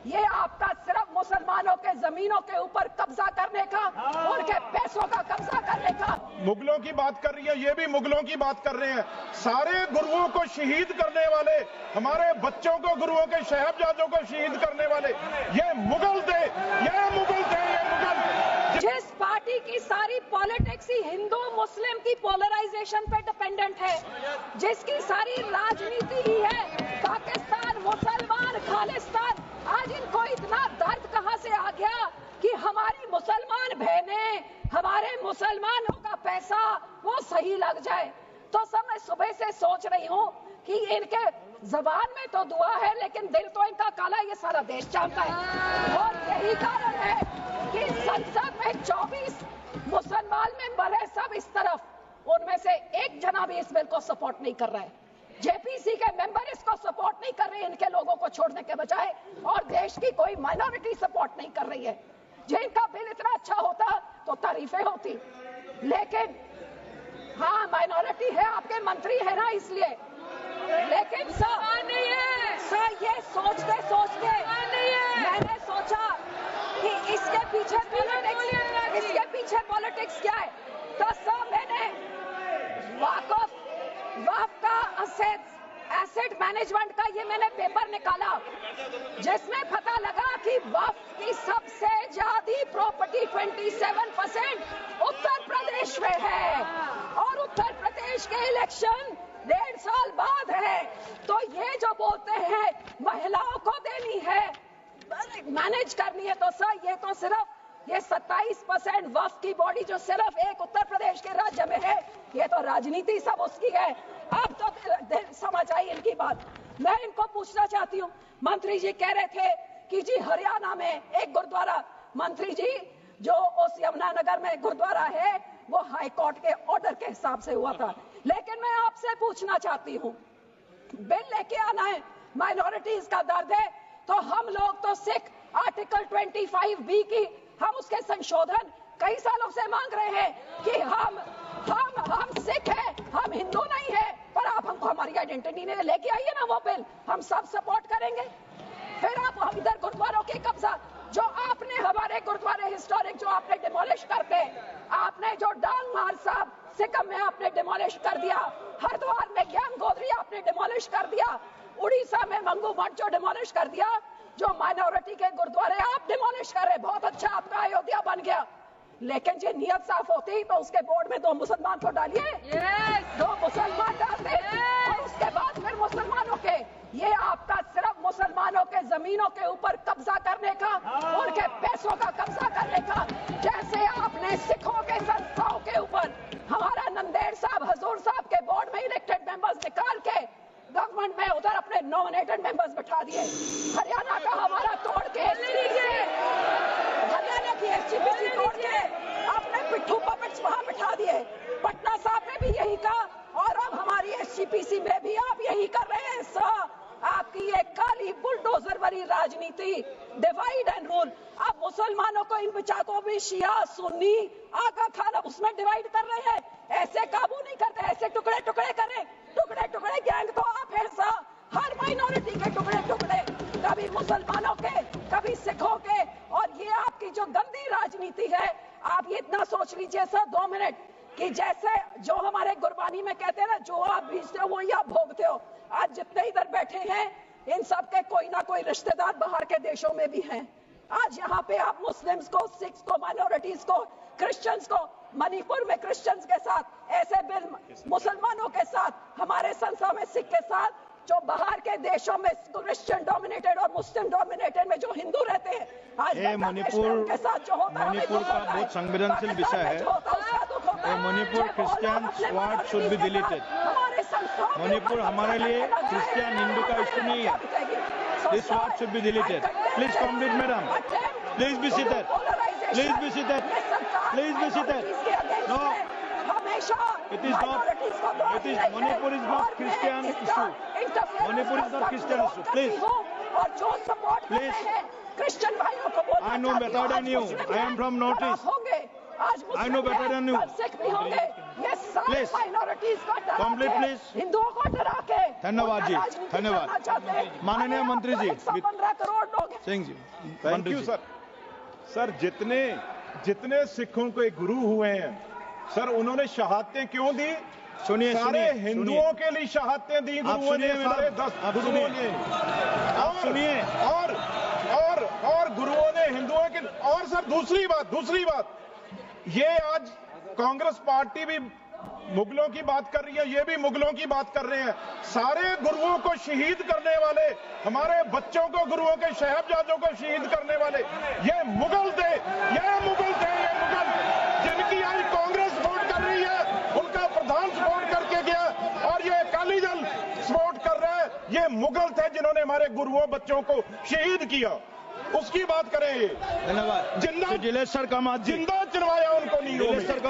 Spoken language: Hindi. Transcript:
ये आपका सिर्फ मुसलमानों के जमीनों के ऊपर कब्जा करने का, उनके पैसों का कब्जा करने का। मुगलों की बात कर रही है, ये भी मुगलों की बात कर रहे हैं। सारे गुरुओं को शहीद करने वाले, हमारे बच्चों को, गुरुओं के साहिबजादों को शहीद करने वाले ये मुगल थे, ये मुगल थे, ये मुगल। जिस पार्टी की सारी पॉलिटिक्स ही हिंदू मुस्लिम की पोलराइजेशन पे डिपेंडेंट है, जिसकी सारी राजनीति ही है पाकिस्तान मुसलमान खालिस्तान, आज इनको इतना दर्द कहां से आ गया कि हमारी मुसलमान बहनें, हमारे मुसलमानों का पैसा वो सही लग जाए। तो सब मैं सुबह से सोच रही हूँ कि इनके जबान में तो दुआ है लेकिन दिल तो इनका काला, ये सारा देश जानता है। और यही कारण है कि संसद में 24 मुसलमान मेंबर है, सब इस तरफ, उनमें से एक जना भी इस बिल को सपोर्ट नहीं कर रहा है। जेपीसी के मेंबर इसको सपोर्ट नहीं कर रहे, इनके लोगों को छोड़ने के बजाय, और देश की कोई माइनॉरिटी सपोर्ट नहीं कर रही है। जिनका बिल इतना अच्छा होता तो तारीफें होती, लेकिन हाँ माइनॉरिटी है, आपके मंत्री है ना इसलिए, लेकिन सर ये सोचते सोचते मैंने सोचा कि इसके पीछे पॉलिटिक्स क्या है। तो सर मैंने वक्फ का एसेट मैनेजमेंट का ये मैंने पेपर निकाला, जिसमें पता लगा कि वक्फ की सबसे ज्यादा प्रॉपर्टी 27% उत्तर प्रदेश में है, और उत्तर प्रदेश के इलेक्शन 1.5 साल बाद है। तो ये जो बोलते हैं महिलाओं को देनी है, मैनेज करनी है, तो सर ये तो सिर्फ ये 27% वक्फ की बॉडी जो सिर्फ एक उत्तर प्रदेश के राज्य में है, ये तो राजनीति सब उसकी है। अब तो समझ आई इनकी बात। मैं इनको पूछना चाहती हूँ, मंत्री जी कह रहे थे कि जी हरियाणा में एक गुरुद्वारा, मंत्री जी जो उस यमुनानगर में गुरुद्वारा है वो हाई कोर्ट के ऑर्डर के हिसाब से हुआ था, लेकिन मैं आपसे पूछना चाहती हूँ, बिल लेके आना है, माइनॉरिटीज का दर्द है, तो हम लोग तो सिख आर्टिकल 25B की हम उसके संशोधन कई सालों से मांग रहे हैं कि हम सिख हैं, हम हिंदू नहीं है, पर आप हमको हमारी आइडेंटिटी नहीं लेके आइए ना वो बिल, हम सब सपोर्ट करेंगे। फिर आप हम इधर गुरुद्वारों के कब्जा, जो आपने हमारे गुरुद्वारे हिस्टोरिक जो आपने डिमोलिश करते, आपने जो डांग मार साहब सिक्किम में आपने डिमोलिश कर दिया, हरिद्वार में ज्ञान गोदरी आपने डिमोलिश कर दिया, उड़ीसा में मंगू मठ जो डिमोलिश कर दिया, जो माइनॉरिटी के गुरुद्वारे आप डिमोलिश कर रहे, बहुत अच्छा आपका अयोध्या बन गया, लेकिन जो नियत साफ होती तो उसके बोर्ड में 2 मुसलमान तो डालिए, 2 मुसलमान डालते, और उसके बाद फिर मुसलमानों के, ये आपका सिर्फ मुसलमानों के जमीनों के ऊपर कब्जा करने का, उनके पैसों का कब्जा करने का, जैसे आपने सिखों के संस्थाओं के ऊपर हमारा नंदेड़ साहब हजूर साहब के बोर्ड में इलेक्टेड मेंबर्स निकाल के गवर्नमेंट में उधर अपने नॉमिनेटेड मेंबर्स बैठा दिए, हरियाणा का हमारा तोड़ के, हरियाणा की एसजीपीसी तोड़ के आपने पिट्ठू पपेट्स वहां बैठा दिए, पटना साहब ने भी यही कहा, और अब हमारी एसजीपीसी में भी आप यही कर रहे हैं। सर आपकी ये काली बुलडोजर वाली राजनीति, डिवाइड एंड रूल, अब मुसलमानों को इन बेचारों भी शिया सुन्नी आगा खान अब उसमें डिवाइड कर रहे हैं, ऐसे काबू नहीं करते, ऐसे टुकड़े टुकड़े करें, टुकड़े टुकड़े गैंग तो आप हैं सर, हर माइनॉरिटी के टुकड़े टुकड़े, कभी मुसलमानों के, कभी सिखों के, और ये आपकी जो गंदी राजनीति है, आप ये इतना सोच लीजिए सर 2 मिनट कि जैसे जो हमारे गुरबानी में कहते हैं ना, जो आप बीजते हो वही आप भोगते हो। आज जितने इधर बैठे हैं इन सब के कोई ना कोई रिश्तेदार बाहर के देशों में भी हैं। आज यहाँ पे आप मुस्लिम्स को, सिख्स को, माइनॉरिटीज को, क्रिश्चियंस को, मणिपुर में क्रिश्चियंस के साथ ऐसे बिल, मुसलमानों के साथ, हमारे संस्था में सिख के साथ, जो बाहर के देशों में क्रिश्चियन डोमिनेटेड और मुस्लिम डोमिनेटेड में जो हिंदू रहते हैं, आज मणिपुर के साथ जो होता है, मणिपुर का बहुत संवेदनशील विषय है। Manipur Christians word should be deleted. Manipur हमारे लिए क्रिश्चियन हिंदू का इश्यू नहीं है। This word should be deleted. Please complete madam, please be seated, please be seated, please be seated. No, it is not, it is, Manipur is not Christian issue. Manipur is not Christian issue. Please, और जो सपोर्ट please, क्रिश्चियन भाइयों को बोलना, I know better than you. I am from Northeast. होंगे आज I know better than you. Sikh भी होंगे, ये सब Please. माइनॉरिटीज को डरा Complete, के, please. हिंदुओं को डरा के धन्यवाद जी, उनका राजनीति धन्यवाद। करना चाहते हैं। माननीय मंत्री जी, 115 करोड़ लोग हैं। सिंह जी, थैंक मंत्री यू जी। सर जितने सिखों के गुरु हुए हैं सर, उन्होंने शहादतें क्यों दी? सुनिए सारे सुनिए हिंदुओं के लिए शहादतें दी गुरुओं ने, सुनिए सारे मैडम, 10 आप गुरुओं सुनिए। ने। आप सुनिए। और गुरुओं ने हिंदुओं के। और सर दूसरी बात, ये आज कांग्रेस पार्टी भी मुगलों की बात कर रही है, ये भी मुगलों की बात कर रहे हैं। सारे गुरुओं को शहीद करने वाले, हमारे बच्चों को, गुरुओं के साहिबजादों को शहीद करने वाले ये मुगल थे, जिनकी आज कांग्रेस सपोर्ट कर रही है, उनका प्रधान सपोर्ट करके गया और ये अकाली दल सपोर्ट कर रहा है। ये मुगल थे जिन्होंने हमारे गुरुओं, बच्चों को शहीद किया। उसकी बात करें, धन्यवाद। जिंदा दिलेश्वर कामत जी, जिंदा चलवाया उनको नीलों में। दिलेश्वर